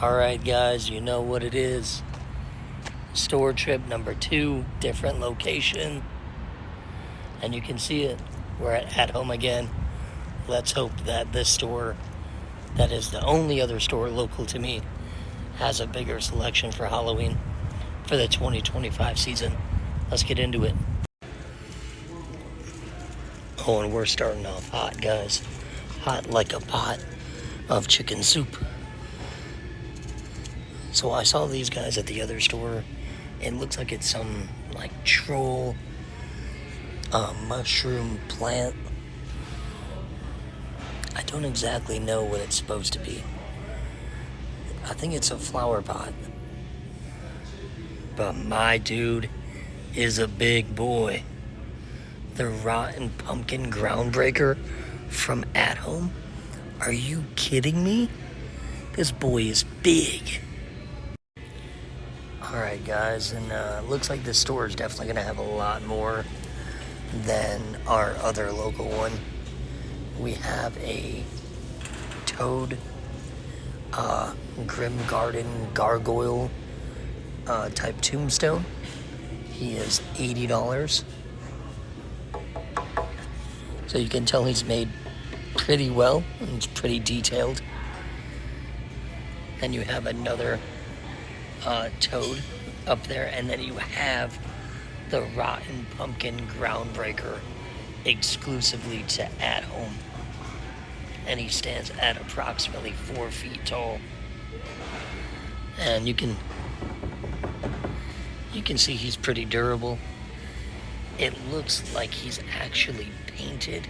Alright guys, you know what it is. Store trip number 2, different location. And you can see it. We're at home again. Let's hope that this store, that is the only other store local to me, has a bigger selection for Halloween for the 2025 season. Let's get into it. Oh, and we're starting off hot, guys. Hot like a pot of chicken soup. So I saw these guys at the other store. It looks like it's some like troll mushroom plant. I don't exactly know what it's supposed to be. I think it's a flower pot. But my dude is a big boy. The rotten pumpkin groundbreaker from At Home. Are you kidding me? This boy is big. Alright guys, and looks like this store is definitely going to have a lot more than our other local one. We have a toad, Grim Garden gargoyle type tombstone. He is $80. So you can tell he's made pretty well, and it's pretty detailed. Then you have another toad up there, and then you have the rotten pumpkin groundbreaker exclusively to At Home, and he stands at approximately 4 feet tall. And you can see he's pretty durable. It looks like he's actually painted.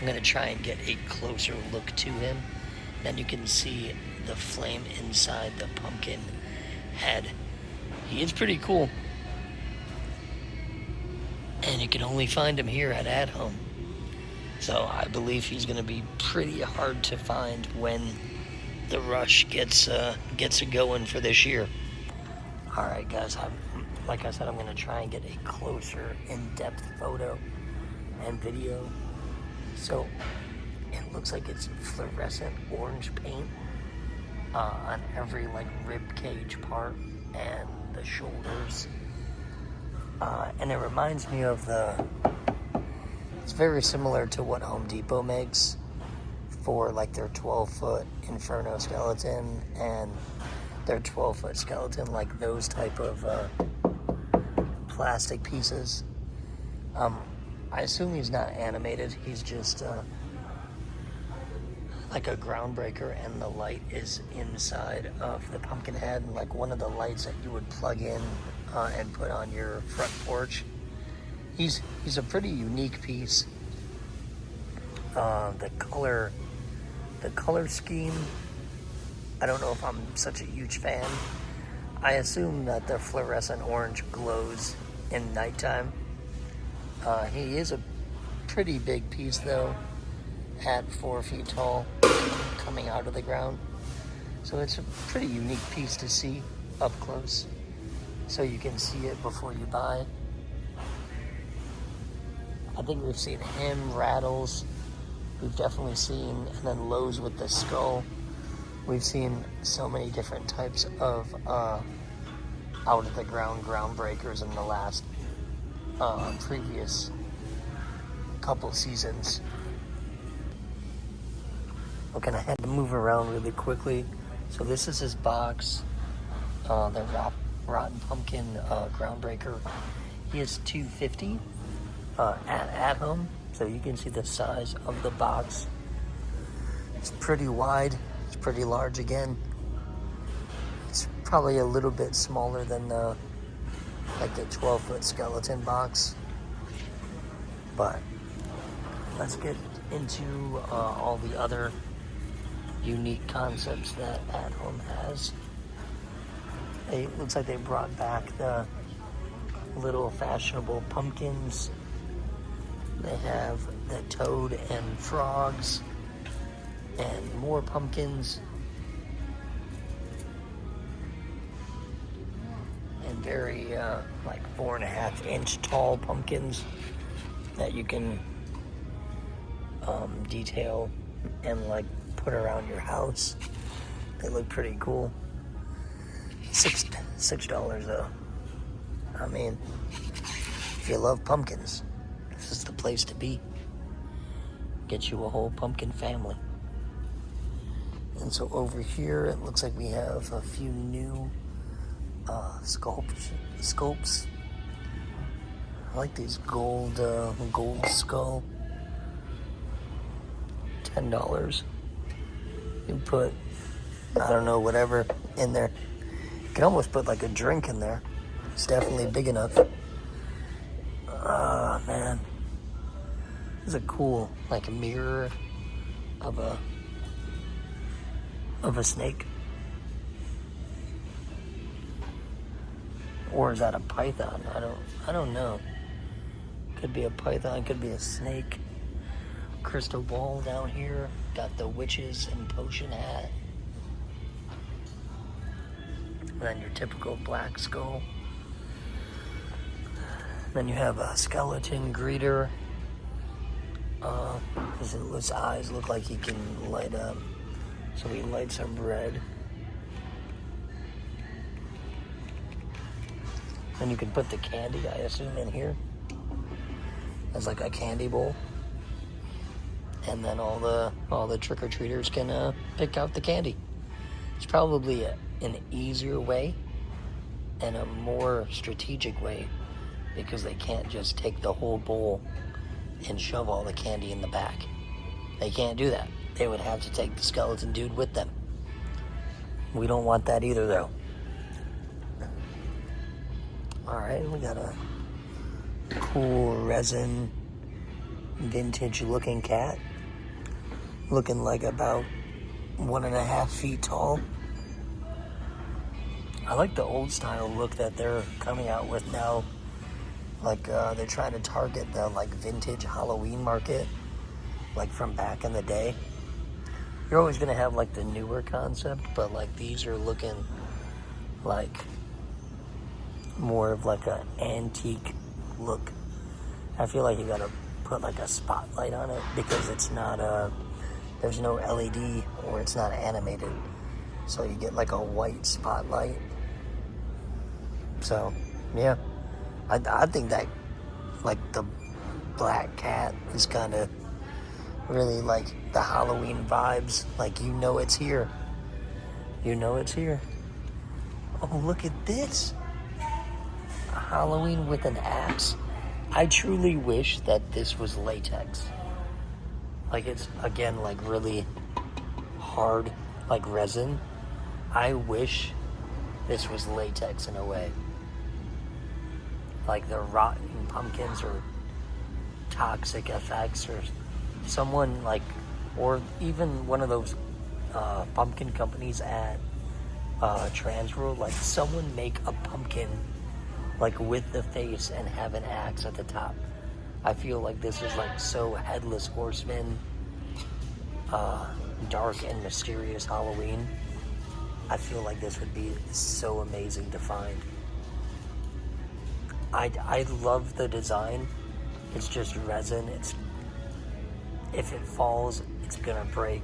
I'm gonna try and get a closer look to him. Then you can see the flame inside the pumpkin head. He is pretty cool. And you can only find him here at Home. So I believe he's going to be pretty hard to find when the rush gets it going for this year. Alright guys, like I said, I'm going to try and get a closer, in-depth photo and video. So it looks like it's fluorescent orange paint on every like rib cage part and the shoulders. And it reminds me of it's very similar to what Home Depot makes for like their 12-foot Inferno skeleton and their 12-foot skeleton, like those type of plastic pieces. I assume he's not animated, he's just like a groundbreaker, and the light is inside of the pumpkin head, like one of the lights that you would plug in and put on your front porch. He's a pretty unique piece. The color scheme, I don't know if I'm such a huge fan. I assume that the fluorescent orange glows in nighttime. He is a pretty big piece though, at 4 feet tall, coming out of the ground. So it's a pretty unique piece to see up close, so you can see it before you buy. I think we've seen him, Rattles, we've definitely seen, and then Lowe's with the skull. We've seen so many different types of out of the ground groundbreakers in the last previous couple seasons. Okay, I had to move around really quickly. So this is his box, the rotten pumpkin groundbreaker. He is $250 at Home, so you can see the size of the box. It's pretty wide. It's pretty large again. It's probably a little bit smaller than the 12-foot skeleton box. But let's get into all the other unique concepts that At Home has. It looks like they brought back the little fashionable pumpkins. They have the toad and frogs and more pumpkins. And very like 4.5-inch tall pumpkins that you can detail and like put around your house. They look pretty cool. $6 though. I mean, if you love pumpkins, this is the place to be. Get you a whole pumpkin family. And so over here, it looks like we have a few new sculpts. I like these gold skull. $10. You put, I don't know, whatever in there. You can almost put like a drink in there. It's definitely big enough. Man. This is a cool, like a mirror of a snake. Or is that a python? I don't know. Could be a python, could be a snake. Crystal ball down here. Got the witches and potion hat. And then your typical black skull. Then you have a skeleton greeter. His eyes look like he can light up. So he lights up red. Then you can put the candy, I assume, in here. As like a candy bowl. And then all the trick-or-treaters can pick out the candy. It's probably an easier way and a more strategic way, because they can't just take the whole bowl and shove all the candy in the back. They can't do that. They would have to take the skeleton dude with them. We don't want that either, though. Alright, we got a cool resin vintage looking cat. Looking like about 1.5 feet tall. I like the old style look that they're coming out with now. Like they're trying to target the like vintage Halloween market, like from back in the day. You're always gonna have like the newer concept, but like these are looking like more of like an antique look. I feel like you gotta put like a spotlight on it because it's not there's no LED or it's not animated, so you get like a white spotlight. So yeah, I think that like the black cat is kind of really like the Halloween vibes. Like, you know it's here. You know it's here. Oh, look at this. A Halloween with an axe. I truly wish that this was latex. Like, it's, again, like really hard, like resin. I wish this was latex in a way. Like the rotten pumpkins or toxic effects, or someone like, or even one of those pumpkin companies at Transworld, like someone make a pumpkin like with the face and have an axe at the top. I feel like this is like so Headless Horseman, dark and mysterious Halloween. I feel like this would be so amazing to find. I love the design. It's just resin. If it falls, it's gonna break.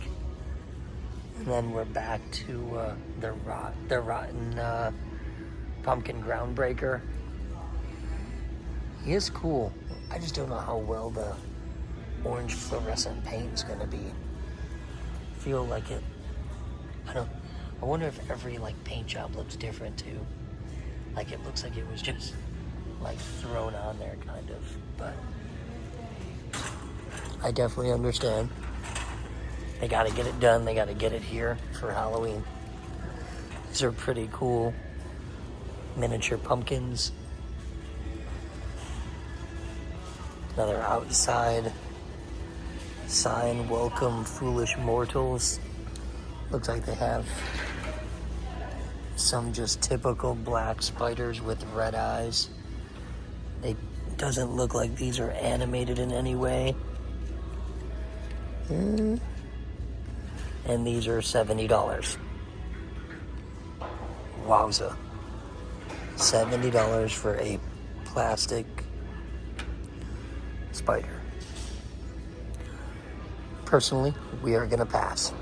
And then we're back to the rotten pumpkin Groundbreaker. He is cool. I just don't know how well the orange fluorescent paint is gonna be. I feel like it. I wonder if every like paint job looks different too. Like, it looks like it was just like thrown on there kind of, but I definitely understand. They gotta get it done. They gotta get it here for Halloween. These are pretty cool miniature pumpkins. Another outside sign, welcome foolish mortals. Looks like they have some just typical black spiders with red eyes. It doesn't look like these are animated in any way. And these are $70. Wowza. $70 for a plastic spider. Personally, we are gonna pass.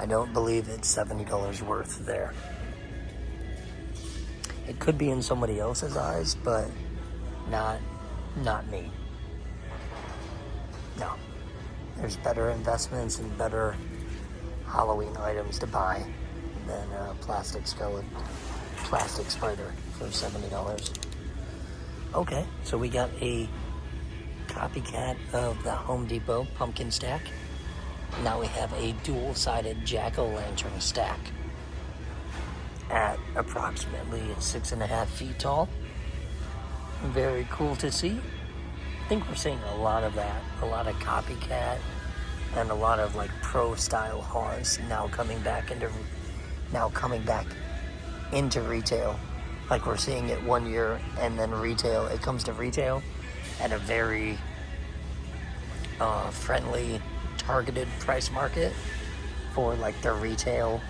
I don't believe it's $70 worth there. It could be in somebody else's eyes, but not me. No. There's better investments and better Halloween items to buy than a plastic spider for $70. Okay, so we got a copycat of the Home Depot pumpkin stack. Now we have a dual-sided jack-o'-lantern stack at approximately 6.5 feet tall. Very cool to see. I think we're seeing a lot of that, a lot of copycat and a lot of like pro-style haunts now coming back into retail. Like we're seeing it one year, and then retail, it comes to retail at a very friendly, targeted price market for like the retail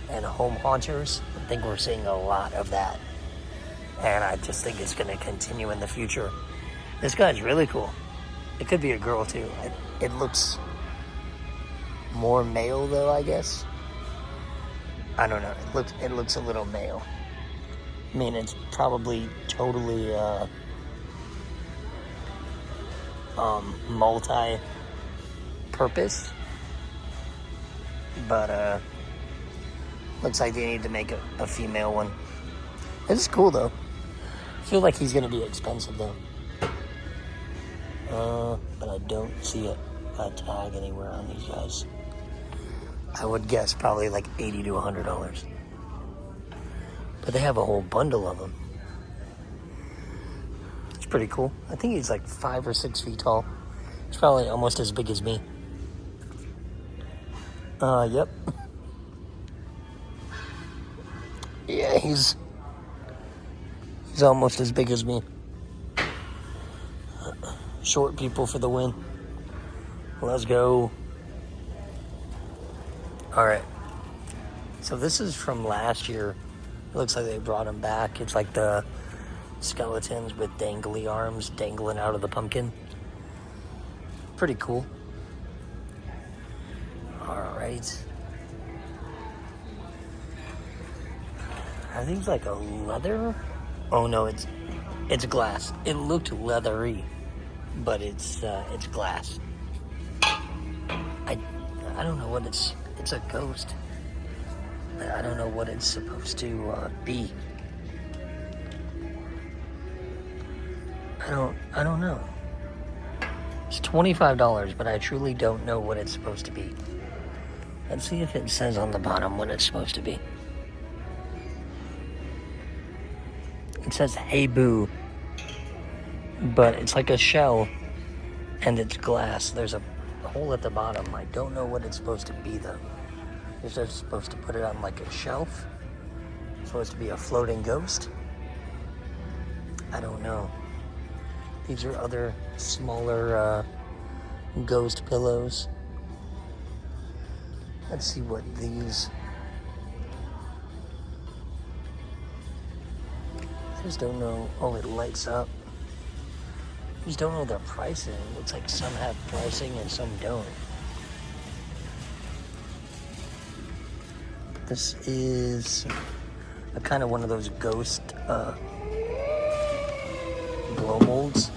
and home haunters. I think we're seeing a lot of that, and I just think it's going to continue in the future. This guy's really cool. It could be a girl too. It looks more male though, I guess. I don't know. It looks a little male. I mean, it's probably totally multi-purpose, but looks like they need to make a female one. This is cool though. I feel like he's gonna be expensive though. But I don't see a tag anywhere on these guys. I would guess probably like $80 to $100. But they have a whole bundle of them. It's pretty cool. I think he's like 5 or 6 feet tall. He's probably almost as big as me. Yep. Yeah, he's almost as big as me. Short people for the win. Let's go. Alright. So this is from last year. It looks like they brought them back. It's like the skeletons with dangly arms dangling out of the pumpkin. Pretty cool. Alright. I think it's like a leather. Oh no, it's glass. It looked leathery, but it's glass. I don't know what it's a ghost. I don't know what it's supposed to be. I don't know. It's $25, but I truly don't know what it's supposed to be. Let's see if it says on the bottom what it's supposed to be. It says "Hey Boo," but it's like a shell, and it's glass. There's a hole at the bottom. I don't know what it's supposed to be though. Is that supposed to put it on like a shelf? It's supposed to be a floating ghost? I don't know. These are other smaller ghost pillows. Let's see what these... I just don't know. Oh, it lights up. I just don't know their pricing. It looks like some have pricing and some don't. This is a kind of one of those ghost blow molds.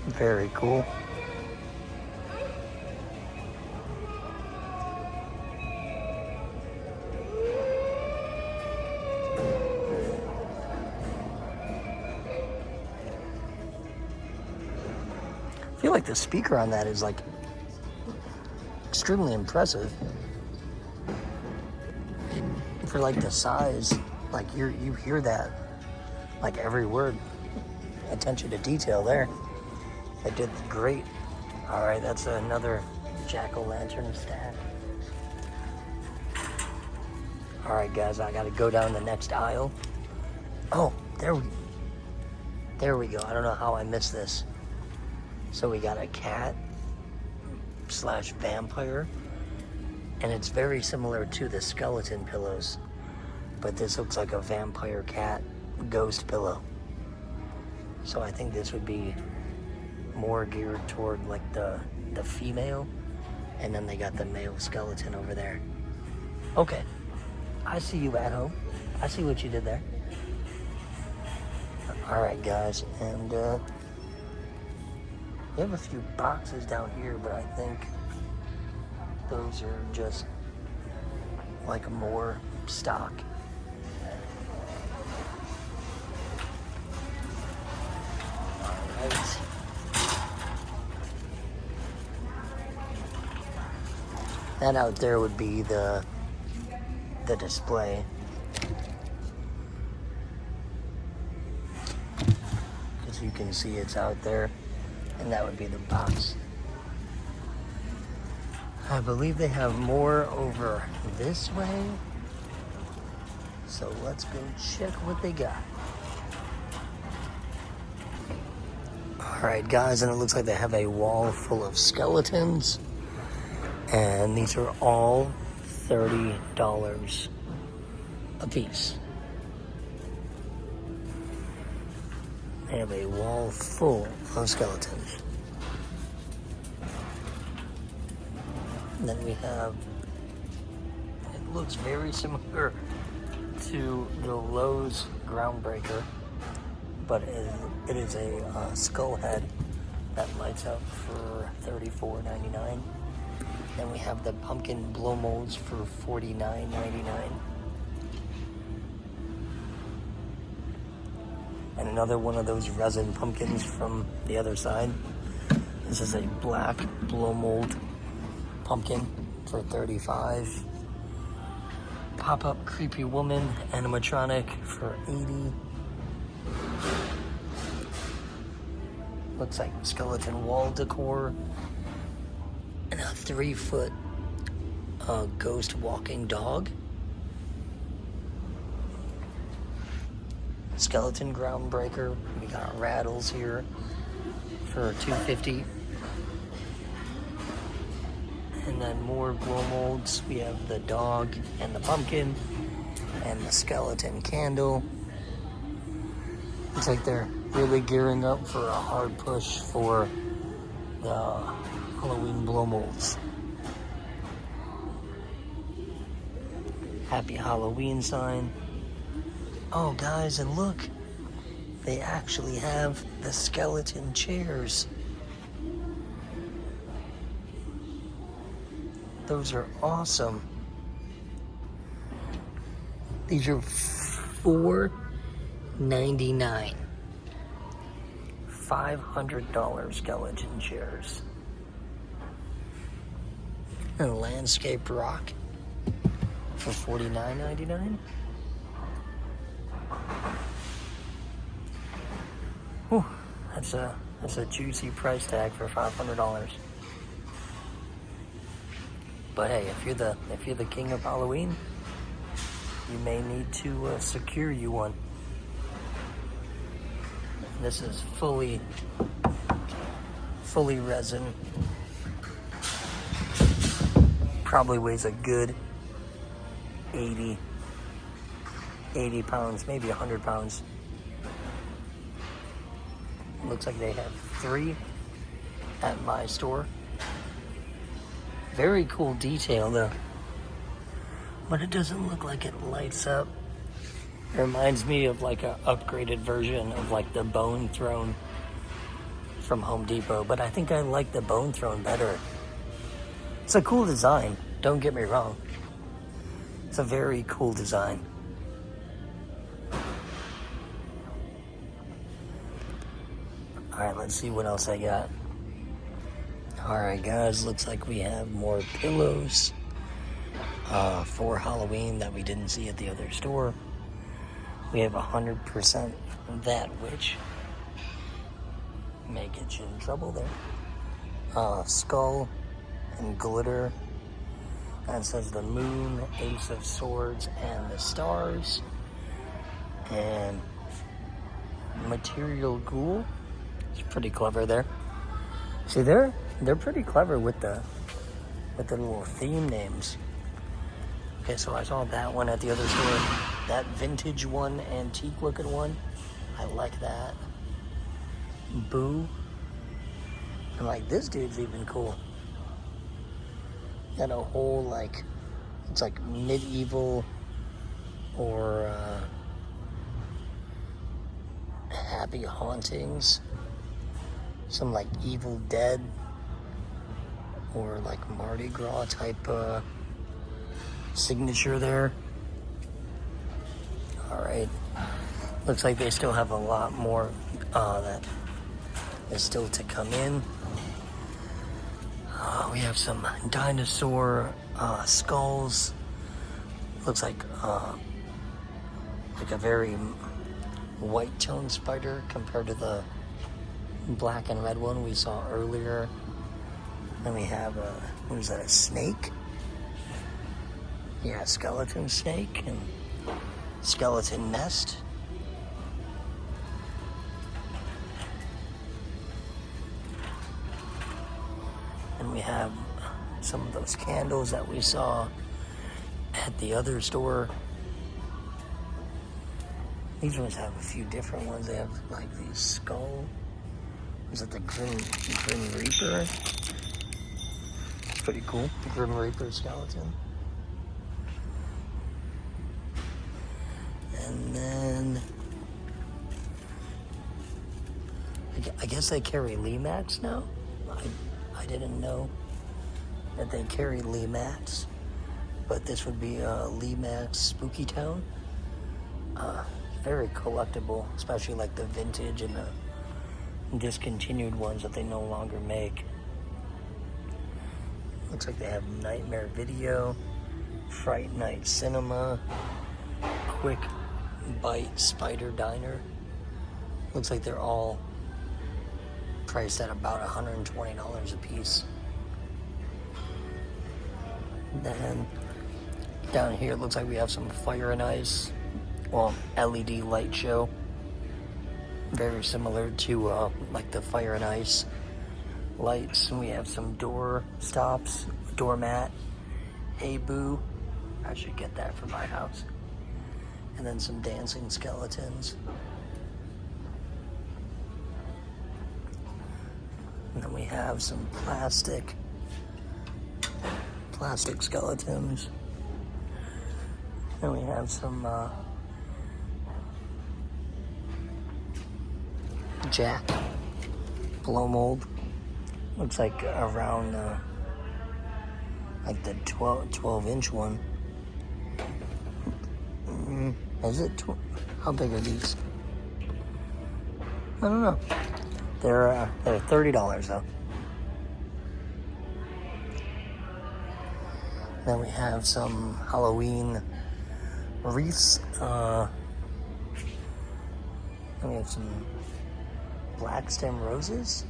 Very cool. I feel like the speaker on that is like extremely impressive for like the size. Like you hear that like every word. Attention to detail there. I did great. All right, that's another jack-o'-lantern stack. All right, guys, I gotta go down the next aisle. Oh, there we go. I don't know how I missed this. So we got a cat / vampire, and it's very similar to the skeleton pillows, but this looks like a vampire cat ghost pillow. So I think this would be more geared toward like the female, and then they got the male skeleton over there. Okay, I see you at home. I see what you did there. All right, guys, and we have a few boxes down here, but I think those are just like more stock. All right. That out there would be the display. As you can see, it's out there, and that would be the box. I believe they have more over this way, so let's go check what they got. Alright guys, and it looks like they have a wall full of skeletons, and these are all $30 a piece. They have a wall full of skeletons. And then we have, it looks very similar to the Lowe's Groundbreaker, but it is a skull head that lights up for $34.99. Then we have the pumpkin blow molds for $49.99. And another one of those resin pumpkins from the other side. This is a black blow mold pumpkin for $35. Pop-up creepy woman animatronic for $80. Looks like skeleton wall decor. And a 3-foot ghost walking dog. Skeleton Groundbreaker. We got rattles here for $250. And then more blow molds. We have the dog and the pumpkin and the skeleton candle. Looks like they're really gearing up for a hard push for the Halloween blow molds. Happy Halloween sign. Oh guys, and look, they actually have the skeleton chairs. Those are awesome. These are $4.99. $500 skeleton chairs. And a landscape rock for $49.99. Whew, that's a juicy price tag for $500. But hey, if you're the king of Halloween, you may need to secure you one. This is fully resin. Probably weighs a good 80 pounds, maybe 100 pounds. Looks like they have 3 at my store. Very cool detail though, but it doesn't look like it lights up. It reminds me of like an upgraded version of like the Bone Throne from Home Depot, but I think I like the Bone Throne better. It's a cool design, don't get me wrong. It's a very cool design. Alright, let's see what else I got. Alright guys, looks like we have more pillows for Halloween that we didn't see at the other store. We have 100% that witch. May get you in trouble there. Skull and glitter. And it says the moon, ace of swords, and the stars. And material ghoul. It's pretty clever there. See, they're pretty clever with the little theme names. Okay, so I saw that one at the other store. That vintage one, antique looking one. I like that. Boo. And like this dude's even cool. Got a whole like, it's like medieval or happy hauntings. Some like Evil Dead or like Mardi Gras type signature there. Alright. Looks like they still have a lot more that is still to come in. We have some dinosaur skulls. Looks like a very white tone spider compared to the black and red one we saw earlier. Then we have what is that, a snake? Yeah, skeleton snake and skeleton nest. And we have some of those candles that we saw at the other store. These ones have a few different ones. They have like these skull. Is that the Grim Reaper? It's pretty cool. The Grim Reaper skeleton. And then I guess they carry Limax now. I didn't know that they carry Limax, but this would be Limax Spooky Town. Very collectible, especially like the vintage and the discontinued ones that they no longer make. Looks like they have Nightmare Video, Fright Night Cinema, Quick Bite Spider Diner. Looks like they're all priced at about $120 a piece. Then down here it looks like we have some Fire and Ice, well, LED light show. Very similar to like the Fire and Ice lights. And we have some door stops, doormat, Hey Boo. I should get that for my house. And then some dancing skeletons. And then we have some plastic skeletons. And we have some Jack blow mold. Looks like around like the 12-inch one. Is it? How big are these? I don't know. They're $30 though. Then we have some Halloween wreaths. Then we have some black stem roses.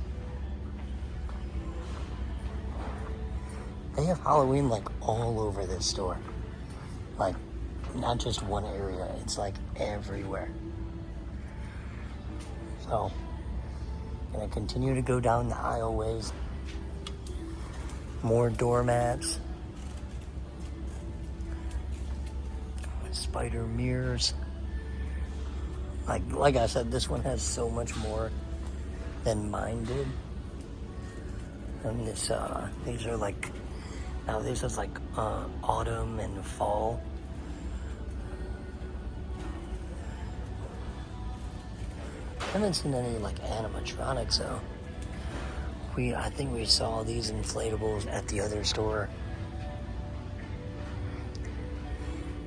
They have Halloween like all over this store. Like not just one area, it's like everywhere. So gonna continue to go down the aisleways. More doormats. Spider mirrors. Like I said, this one has so much more than mine did. And this these are like, now this is like autumn and fall. I haven't seen any like animatronics though. I think we saw these inflatables at the other store.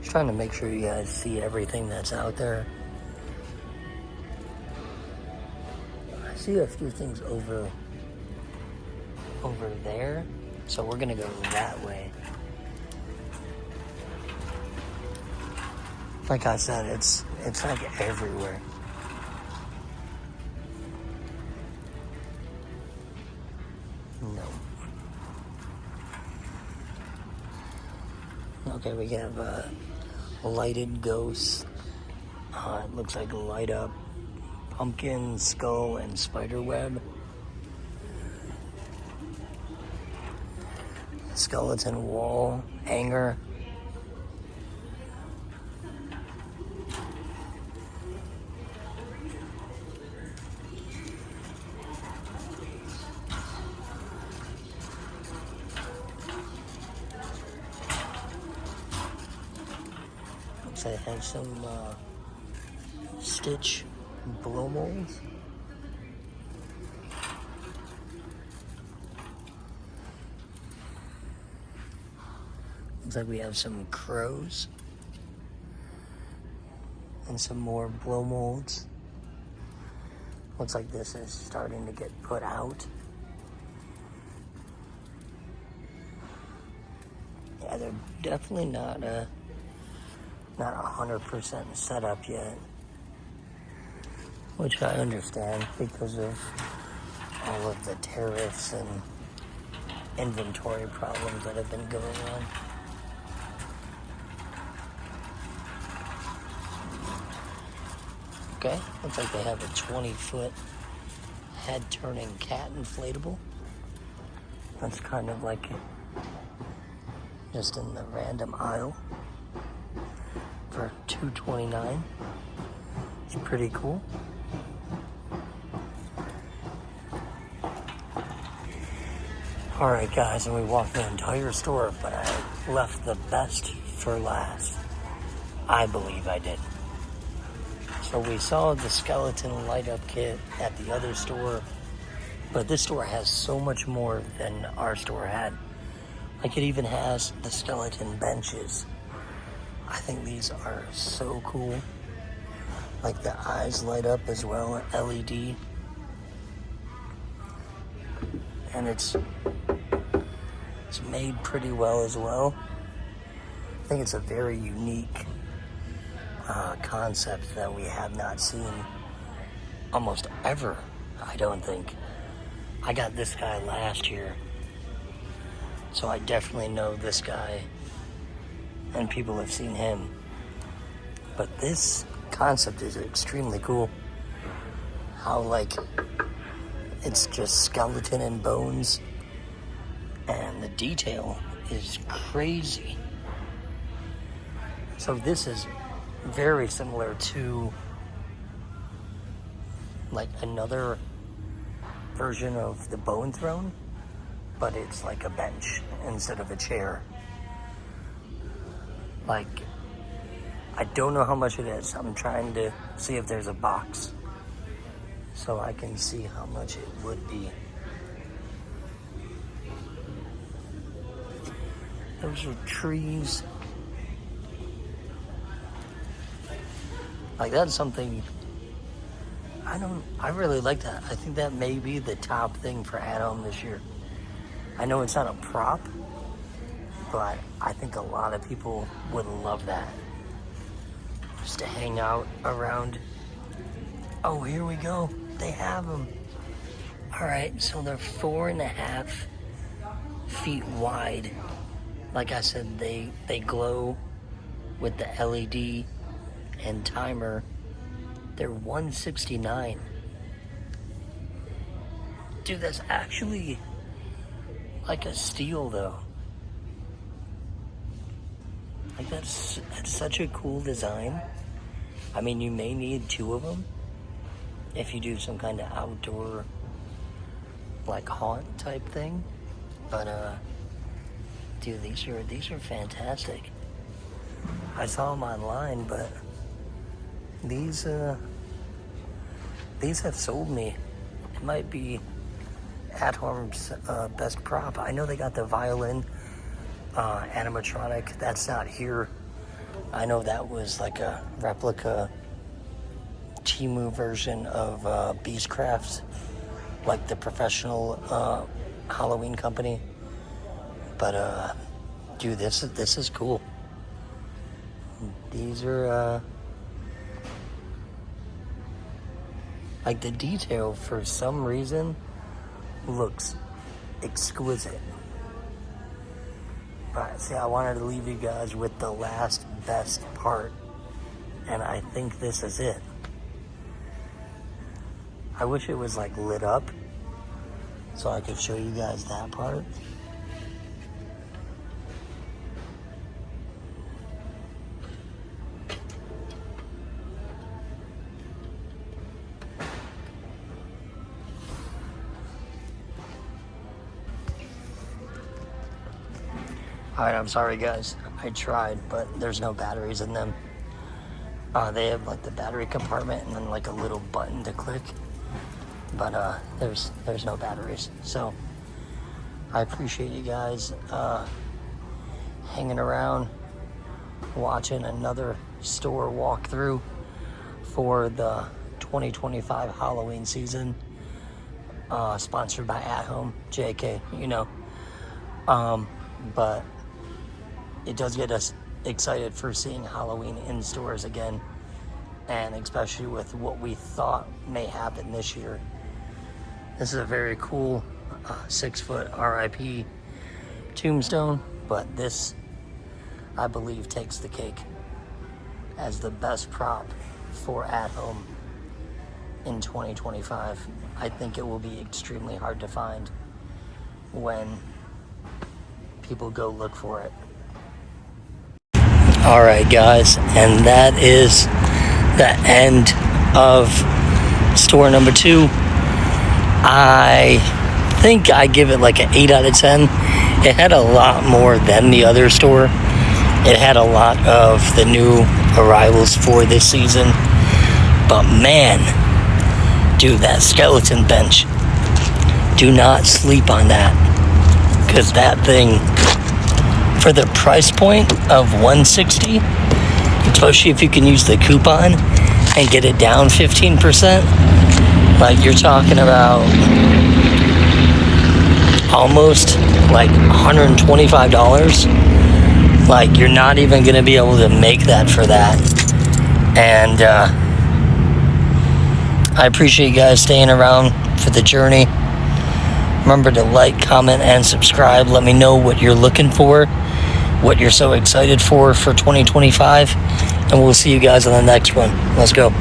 Just trying to make sure you guys see everything that's out there. I see a few things over there, so we're gonna go that way. Like I said, it's like everywhere. No. Okay, we have lighted ghosts. It looks like light up pumpkin, skull, and spider web. Skeleton wall hanger. Looks like it has some Stitch blow molds. Looks like we have some crows and some more blow molds. Looks like this is starting to get put out. Yeah, they're definitely not 100% set up yet, which I understand because of all of the tariffs and inventory problems that have been going on. Okay, looks like they have a 20-foot head-turning cat inflatable. That's kind of like just in the random aisle for $229. It's pretty cool. Alright guys, and we walked the entire store, but I left the best for last. I believe I did. So we saw the skeleton light up kit at the other store, but this store has so much more than our store had. Like it even has the skeleton benches. I think these are so cool. Like the eyes light up as well, LED. And it's made pretty well as well. I think it's a very unique concept that we have not seen almost ever, I don't think. I got this guy last year, so I definitely know this guy, and people have seen him. But this concept is extremely cool. How, like, it's just skeleton and bones, and the detail is crazy. So this is very similar to like another version of the Bone Throne, but it's like a bench instead of a chair. Like, I don't know how much it is. I'm trying to see if there's a box so I can see how much it would be. Those are trees. Like, that's something, I really like that. I think that may be the top thing for at-home this year. I know it's not a prop, but I think a lot of people would love that. Just to hang out around. Oh, here we go. They have them. All right, so they're 4.5 feet wide. Like I said, they glow with the LED and timer. They're $169. Dude, that's actually like a steal though. Like that's such a cool design. I mean, you may need 2 of them if you do some kind of outdoor like haunt type thing. But dude, these are fantastic. I saw them online, but these have sold me. It might be at-home's best prop. I know they got the violin animatronic. That's not here. I know that was like a replica Temu version of Beastcraft, like the professional Halloween company. But dude, this is cool. These are like the detail for some reason looks exquisite. But see, I wanted to leave you guys with the last best part, and I think this is it. I wish it was like lit up so I could show you guys that part. Alright, I'm sorry guys. I tried, but there's no batteries in them. They have like the battery compartment and then like a little button to click, but there's no batteries. So I appreciate you guys hanging around, watching another store walkthrough for the 2025 Halloween season, sponsored by At Home, JK, you know. But it does get us excited for seeing Halloween in stores again, and especially with what we thought may happen this year. This is a very cool 6-foot RIP tombstone, but this, I believe, takes the cake as the best prop for At Home in 2025. I think it will be extremely hard to find when people go look for it. All right, guys, and that is the end of store number 2. I think I give it like an 8 out of 10. It had a lot more than the other store. It had a lot of the new arrivals for this season. But man, dude, that skeleton bench, do not sleep on that. Because that thing, for the price point of $160, especially if you can use the coupon and get it down 15%, like you're talking about almost like $125. Like you're not even going to be able to make that for that. And I appreciate you guys staying around for the journey. Remember to like, comment, and subscribe. Let me know what you're looking for, what you're so excited for 2025. And we'll see you guys on the next one. Let's go.